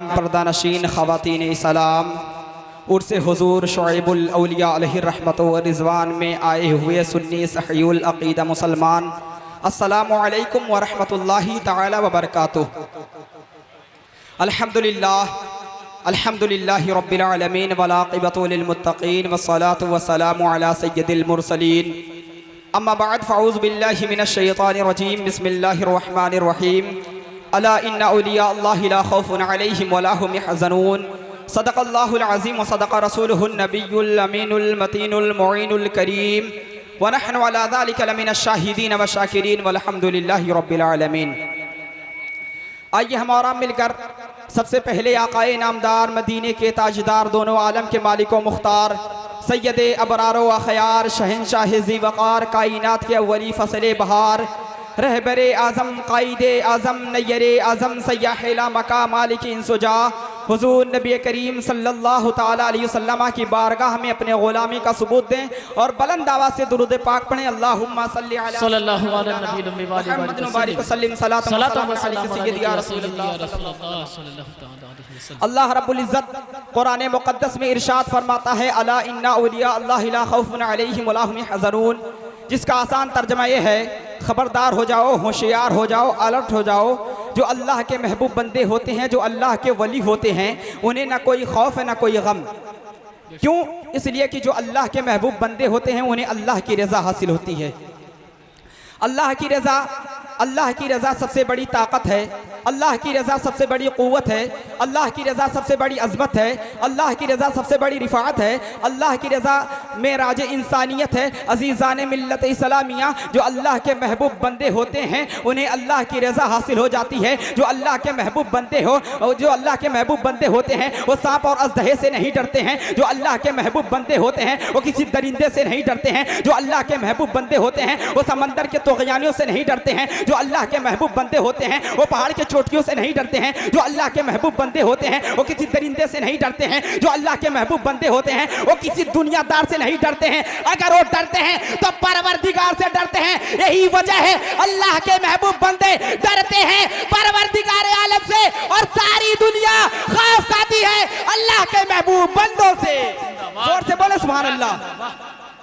पर्दानशीन ख़वातीन इस्लाम उर्स हुज़ूर शुएबुल औलिया अलैहि रहमत व रिज़वान में आए हुए सुन्नी सहीहुल अक़ीदा मुसलमान, अस्सलामु अलैकुम व रहमतुल्लाहि तआला व बरकातुहू। अल्हम्दुलिल्लाहि रब्बिल आलमीन वल आक़िबतु लिल मुत्तक़ीन वस्सलातु वस्सलामु अला सय्यिदिल मुरसलीन। अम्मा बअद फ़अऊज़ु बिल्लाहि मिनश शैतानिर रजीम। बिस्मिल्लाहिर रहमानिर रहीम। अला इन्ना औलिया अल्लाहि ला खौफुन अलैहिम वला हुम यहज़नून। सदक़ल्लाहुल अज़ीम व सदक़ रसूलुहुन नबियुल अमीनुल मतीनुल मुईनुल करीम व नहनु अला ज़ालिका लमिनश शाहिदीन व शाकिरीन वल्हम्दुलिल्लाहि रब्बिल आलमीन। आइए हमारा मिलकर सबसे पहले आक़ाए नामदार, मदीने के ताजदार, दोनों आलम के मालिक व मुख्तार, सैयदे अबरार व अख़यार, शहंशाह ज़ी वक़ार, कायनात के अव्वली फ़सले बहार, रहबरे आज़म, क़ाइदे आज़म, नय्यरे आज़म, सय्याहिला मका, मालिक इंसुजा, हुज़ूर नबी करीम सल्लल्लाहु ताला अलैहि वसल्लम की बारगाह में अपने ग़ुलामी का सबूत दें और बुलंद आवाज़ से दुरूद पाक पढ़ें। अल्लाहुम्मा सल्लि अला सल्लल्लाहु अलैहि मुहम्मद व सल्लिम सलातन व सलाम सय्यिदी रसूलल्लाह। अल्लाह रब्बुल इज़्ज़त कुरान मुक़द्दस में इरशाद फरमाता है, अला इन्ना औलिया अल्लाहि ला खौफुन अलैहिम वला हुम यहज़नून, जिसका आसान तर्जमा ये है, ख़बरदार हो जाओ, होशियार हो जाओ, अलर्ट हो जाओ। जो अल्लाह के महबूब बंदे होते हैं, जो अल्लाह के वली होते हैं, उन्हें ना कोई खौफ है ना कोई गम। क्यों? इसलिए कि जो अल्लाह के महबूब बंदे होते हैं उन्हें अल्लाह की रज़ा हासिल होती है। अल्लाह की रज़ा सबसे बड़ी ताकत है, अल्लाह की रज़ा सबसे बड़ी क़ुव्वत है, अल्लाह की रज़ा सबसे बड़ी अज़मत है, अल्लाह की रज़ा सबसे बड़ी रिफ़ाअत है, अल्लाह की रज़ा में राज इंसानियत है। अज़ीज़ान मिल्लत इस्लामिया, जो अल्लाह के महबूब बंदे होते हैं उन्हें अल्लाह की रज़ा हासिल हो जाती है। जो अल्लाह के महबूब बंदे होते हैं वो सांप और अजदहे से नहीं डरते हैं। जो अल्लाह के महबूब बंदे होते हैं वो किसी दरिंदे से नहीं डरते हैं। जो अल्लाह के महबूब बंदे होते हैं वो समंदर के तुग़यानियों से नहीं डरते हैं। जो अल्लाह के महबूब बंदे होते हैं वो पहाड़ के चोटियों से नहीं डरते हैं। जो अल्लाह के महबूब बंदे होते हैं वो किसी दरिंदे से नहीं डरते हैं। जो अल्लाह के महबूब बंदे होते हैं वो किसी दुनियादार से नहीं डरते हैं। अगर वो डरते हैं तो परवरदिगार से डरते हैं। यही वजह है अल्लाह के महबूब बंदे डरते हैं परवरदिगार आलम से, और सारी दुनिया खौफ खाती है अल्लाह के महबूब बंदों से। जोर से बोले सुभान अल्लाह।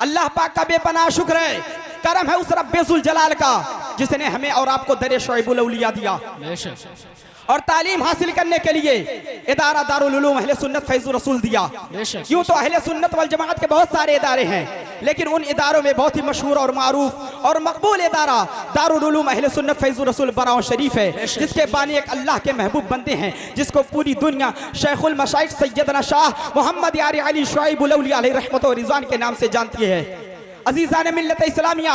अल्लाह पाक का बेपनाह शुक्र है, करम है उस रब्बुल जलाल का जिसने हमें और आपको दरे शुएबुल औलिया दिया और तालीम हासिल करने के लिए इदारा दारुल उलूम अहले सुन्नत फैज़ुर रसूल दिया। यूँ तो अहले सुन्नत वल जमात के बहुत सारे इदारे हैं, लेकिन उन इदारों में बहुत ही मशहूर और मारूफ और मकबूल इदारा दारुल उलूम अहले सुन्नत फैज़ुर रसूल बराऊं शरीफ है, जिसके बानी एक अल्लाह के महबूब बनते हैं, जिसको पूरी दुनिया शेखुल मशाइख सैयदना शाह मोहम्मद यार अली शुएबुल औलिया अलैहि रहमत व रिज़वान के नाम से जानती है। अज़ीज़ान मिल्लत इस्लामिया,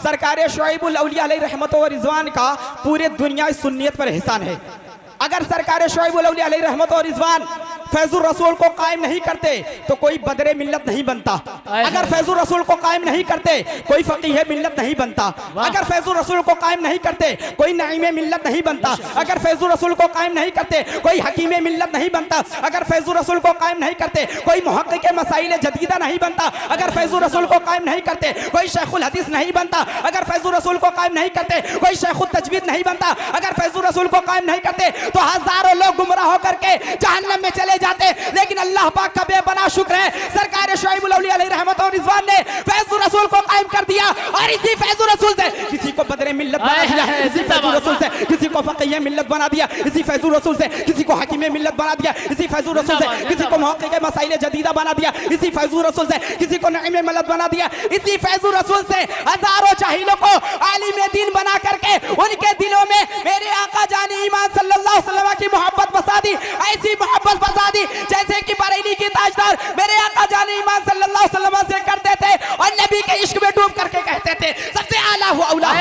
सरकार शुएबुल औलिया अलैहि रहमत व रिज़वान का पूरे दुनिया सुन्नियत पर एहसान है। अगर सरकार शुएबुल औलिया अलैहि रहमत व रिज़वान फैज़ुर रसूल को कायम नहीं करते तो कोई बदरे मिल्लत नहीं बनता। अगर फैज़ुर रसूल को कायम नहीं करते कोई फ़क़ीह मिल्लत नहीं बनता। अगर फैज़ुर रसूल को कायम नहीं करते कोई नईम मिल्लत नहीं बनता। अगर फैज़ुर रसूल को कायम नहीं करते कोई हकीम मिल्लत नहीं बनता। अगर फैज़ुर रसूल को कायम नहीं करते कोई मुहक्किक़ मसाइल जदीदा नहीं बनता। अगर फैज़ुर रसूल को कायम नहीं करते कोई शेखुल हदीस नहीं बनता। अगर फैज़ुर रसूल को कायम नहीं करते कोई शेखुल तजवीद नहीं बनता। अगर फैज़ुर रसूल को कायम नहीं करते तो हज़ारों लोग गुमराह होकर के जहन्नम में चले जाते। लेकिन अल्लाह पाक का बेपनाह शुक्र है, सरकार शुएबुल औलिया अलैहि रहमत व रिज़वान ने फैज़ुर रसूल को कायम कर दिया और इसी फैज़ुर रसूल से किसी को बदरे मिल्लत बना दिया, इसी फैज़ुर रसूल से किसी को फ़क़ीह मिल्लत बना दिया, इसी फैज़ुर रसूल से किसी को हकीम मिल्लत बना दिया, इसी फैज़ुर रसूल से किसी को मुहक्किक़ मसाइल जदीदा बना दिया, इसी फैज़ुर रसूल से किसी को नईम मिल्लत बना दिया, इसी फैज़ुर रसूल से हजारों जाहिलों को आलिम दीन बना करके उनके दिलों में मेरे आका जाने ईमान सल्लल्लाहु अलैहि वसल्लम की मोहब्बत बसा दी। ऐसी मोहब्बत बसा दी जैसे कि बरेली की ताजदार मेरे आका जाने ईमान सल्लल्लाहु अलैहि वसल्लम से करते थे और नबी के इश्क में डूब करके कहते थे सबसे आला हुआ औला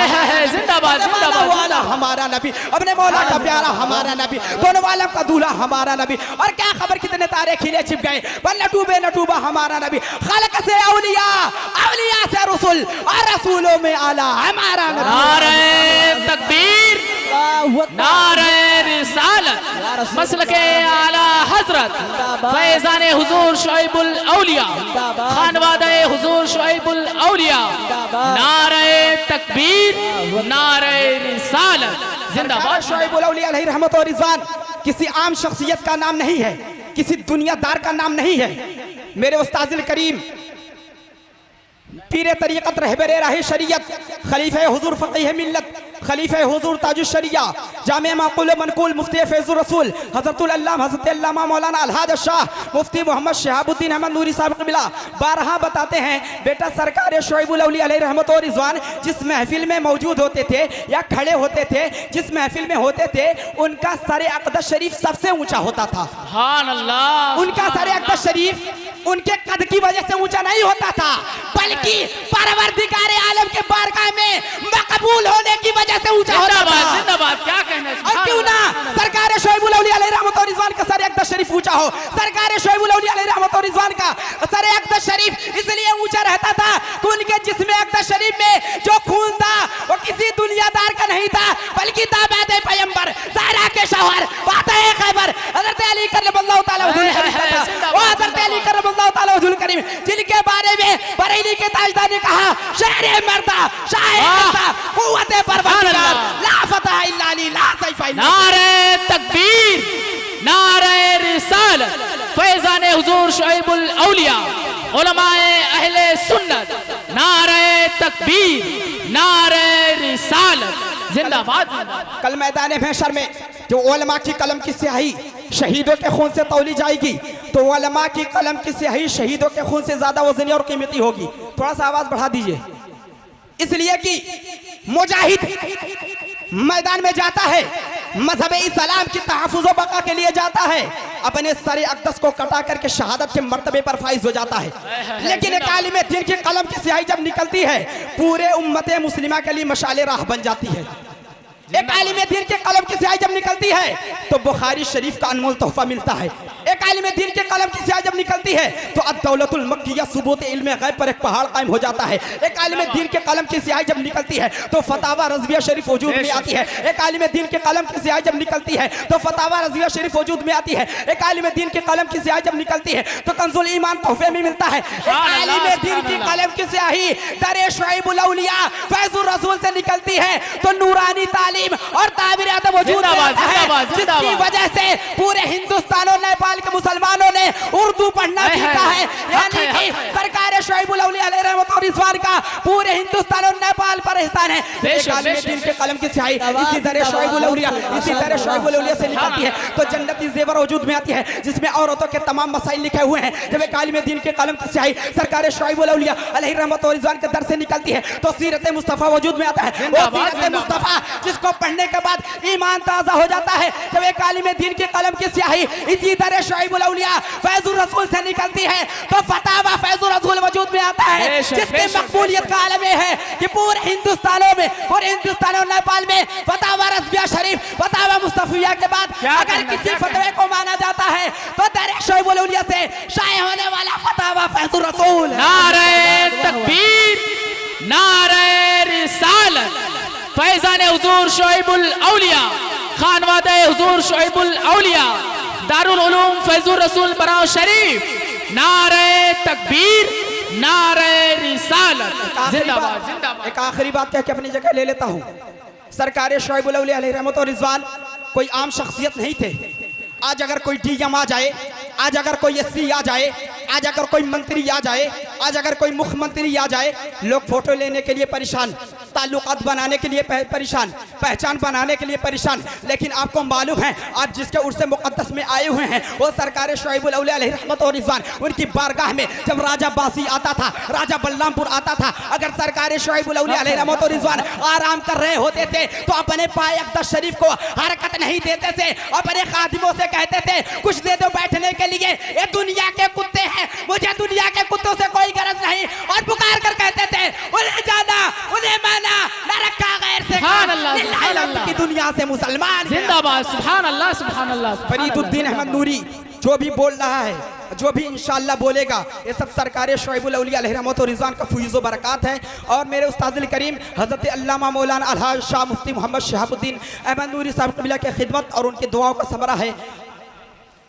जिंदाबाद जिंदाबाद हमारा नबी, अपने मौला का प्यारा हमारा नबी, दोनों आलम का दूल्हा हमारा नबी। और क्या खबर कितने तारे खिले छिप गए, पर न डूबा हमारा नबी। खल्क से औलिया, औलिया से रसूल और रसूलों में आला हमारा नबी। नारे तकबीर, नारे रिसालत, मसलके आला हजरत फैज़ाने हुजूर शुएबुल औलिया, खानवादे हुजूर शुएबुल औलिया। नारे तकबीर, नारे रिसालत, जिंदाबाद। शुएबुल औलिया अलैहि रहमत व रिज़वान किसी आम शख्सियत का नाम नहीं है, किसी दुनियादार का नाम नहीं है। मेरे उस्ताजुल करीम पीरे तरीक़त रहबरे राह शरीयत खलीफे हुजूर फ़क़ीह मिल्लत खलीफे हुजूर ताजुश शरिया जामे माक़ूल मनक़ूल मुफ्ती फैज़ुर रसूल हज़रतुल अल्लामा हज़रत अल्लामा मौलाना अलहाज शाह मुफ्ती मोहम्मद शहाबुद्दीन अहमद नूरी साहब क़िबला बारहा बताते हैं, बेटा सरकार शुएबुल औलिया अलैहि रहमत व रिज़वान जिस महफिल में मौजूद होते थे या खड़े होते थे, जिस महफिल में होते थे, उनका सर अक़दस शरीफ सबसे ऊंचा होता था। सुभान अल्लाह। उनका सर अक़दस शरीफ उनके कद की वजह से ऊंचा नहीं होता था, बल्कि परवरदिगार आलम के बारगाह में मकबूल होने की वजह से ऊंचा होता था। जिंदाबाद, क्या कहना है। और क्यों ना सरकार शुएबुल औलिया अलैहि रहमत व रिज़वान का सर अक़दस शरीफ ऊंचा हो। सरकार शुएबुल औलिया अलैहि रहमत व रिज़वान का सर अक़दस शरीफ इसलिए ऊंचा रहता था कि उनके जिस्म अक़दस शरीफ में जो खून था वो किसी दुनियादार का नहीं था, बल्कि दामाद पैगंबर ज़हरा के शौहर फातिह खैबर हज़रत अली करमल्लाहु तआला वजहुल करीम था। वो हज़रत अली करमल्लाहु तआला वजहुल करीम जिनके बारे में बरेली के ताजदार ने कहा, शेरे मर्दा शाहे मर्दा कुव्वते परवरदिगार ला फतह इल्ला अली ला सैफ इल्ला। नारे तकबीर, नारे रिसालत, फैज़ाने हुजूर शुएबुल औलिया, उलमाए अहले सुन्नत, नारे तकबीर, नारे रिसालत, जिंदाबाद। कल मैदान महशर में जो उलमा की कलम की स्याही शहीदों के खून से तौली जाएगी, तो उलमा की कलम की स्याही शहीदों के खून से ज्यादा वजनी और कीमती होगी। थोड़ा सा आवाज बढ़ा दीजिए, इसलिए कि मुजाहिद मैदान में जाता है, मजहब इस्लाम की तहफ़्फ़ुज़ व बका के लिए जाता है, अपने सर अक़दस को कटा करके शहादत के मर्तबे पर फाइज हो जाता है। लेकिन एक आलिम दीन की कलम की स्याही जब निकलती है, पूरे उम्मत मुस्लिमा के लिए मशाले राह बन जाती है। एक आलिम दीन के कलम की स्याही जब निकलती है तो बुखारी शरीफ का अनमोल तोहफा मिलता है। एक आलिम दीन के कलम की स्याही जब निकलती है तो अद-दौलतुल मक्किया सुबूत इल्म गैब पर एक पहाड़ कायम हो जाता है। एक आलिम दीन के कलम की स्याही जब निकलती है तो फतावा रज़विया शरीफ वजूद में आती है। एक आलिम दीन के कलम की स्याही जब निकलती है तो फतावा रज़विया शरीफ वजूद में आती है। एक आलिम दीन के कलम की स्याही जब निकलती है तो कंजुल ईमान तोहफे में मिलता है। एक आलिम दीन की कलम की स्याही दर शुएबुल औलिया फैज़ुर रसूल से निकलती है तो नूरानी तालीम और ताबीर आदम वजूद में आता है, जिसकी वजह से पूरे हिंदुस्तान और नेपाल के मुसलमानों ने उर्दू पढ़ना सीखा है। यानी कि सरकार शुएबुल औलिया अलैहि रहमत व रिज़वान का पूरे हिंदुस्तान और नेपाल पर एहसान है। एक आलिम दीन के कलम की स्याही इसी तरह शुएबुल औलिया से निकलती है तो जन्नती ज़ेवर वजूद में आती है, जिसमें औरतों के तमाम मसाइल लिखे हुए हैं। जब एक आलिम दीन के कलम की स्याही सरकार शुएबुल औलिया अलैहि रहमत व रिज़वान के दर से निकलती है तो सीरत मुस्तफ़ा वजूद में आता है। वो सीरत मुस्तफ़ा जिसको पढ़ने के बाद ईमान ताज़ा हो जाता है। जब एक आलिम दीन के कलम की स्याही इसी तरह शुएबुल औलिया फैज़ुर रसूल से निकलती है तो फतावा फैज़ुर रसूल वजूद में आता है, जिसकी मकबूलियत का आलम है कि पूरे हिंदुस्तानों में, पूरे हिंदुस्तान और नेपाल में फतावा रज़विया शरीफ, फतावा मुस्तफ़िया के बाद अगर किसी फतवे को माना जाता है तो दर शुएबुल औलिया से शाये होने वाला फतावा फैज़ुर रसूल। नारे तकबीर, नारे रिसालत, फैज़ाने हुजूर शुएबुल औलिया, खानवादे हुजूर शुएबुल औलिया, दारुल उलूम फैज़ुर रसूल बराओ शरीफ, नारे तकबीर, नारे रिसालत, जिंदाबाद जिंदाबाद। एक आखिरी बात कह के अपनी जगह ले लेता हूँ। सरकार शुएबुल औलिया अलैहि रहमत व रिज़वान कोई आम शख्सियत नहीं थे। आज अगर कोई डीएम आ जाए, आज अगर कोई एसपी आ जाए, आज अगर कोई मंत्री आ जाए, आज अगर कोई मुख्यमंत्री आ जाए, लोग फोटो लेने के लिए परेशान, ताल्लुकात बनाने के लिए परेशान, पहचान बनाने के लिए परेशान। लेकिन आपको मालूम है आज जिसके उर्स मुक़द्दस में आए हुए हैं वो सरकार शुएबुल औलिया अलैहि रहमत व रिज़वान। उनकी बारगाह में जब राजा बासी आता था, राजा बलरामपुर आता था, अगर सरकार शुएबुल औलिया अलैहि रहमत व रिज़वान आराम कर रहे होते थे तो अपने पाए अक़दस शरीफ को हरकत नहीं देते थे, अपने खादिमों से कहते थे कुछ दे दो बैठने के लिए, ये दुनिया के कुत्ते हैं, मुझे दुनिया के कुत्तों से कोई गरज नहीं। और पुकार कर कहते थे उन्हें जाना, उन्हें माना, न रखा गैर से की दुनिया से मुसलमान। जिंदाबाद, सुभान अल्लाह, सुभान अल्लाह। फरीदुद्दीन अहमद नूरी जो भी बोल रहा है, जो भी इंशाअल्लाह बोलेगा, ये सब सरकार शुएबुल औलिया अलैहि रहमत व रिज़वान का फैज़ व बरक़ात है। और मेरे उस्तादुल करीम हज़रत अल्लामा मौलाना अलहाज शाह मुफ्ती मोहम्मद शहाबुद्दीन अहमद नूरी साहब क़िबला की खिदमत और उनकी दुआओं का समरा है।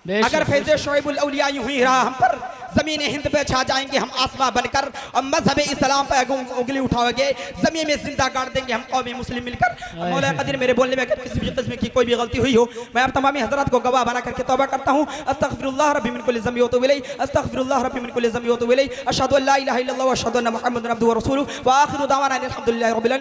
बेशक, अगर फैज़ शुएबुल औलिया यूं ही रहा हम पर, ज़मीन हिंद पे छा जाएंगे हम आसमां बनकर, और मजहब इस्लाम पे उंगली उठाओगे ज़मीन में जिंदा गाड़ देंगे हम कौम मुस्लिम मिलकर। मौला कदीर मेरे बोलने में अगर किसी भी किस्म की कोई भी गलती हुई हो, मैं आप तमामी हज़रात को गवाह बना करके तौबा करता हूँ। अस्तगफिरुल्लाह रब्बी मिन कुल्लि ज़ंबि व अतूबु इलैहि, अस्तगफिरुल्लाह रब्बी मिन कुल्लि ज़ंबि व अतूबु इलैहि, अशहदु अन ला इलाहा इल्लल्लाह व अशहदु अन्ना मुहम्मदन अब्दुहु व रसूलुहु व आखिरु दावाना अनिल हम्दुलिल्लाहि रब्बिल आलमीन।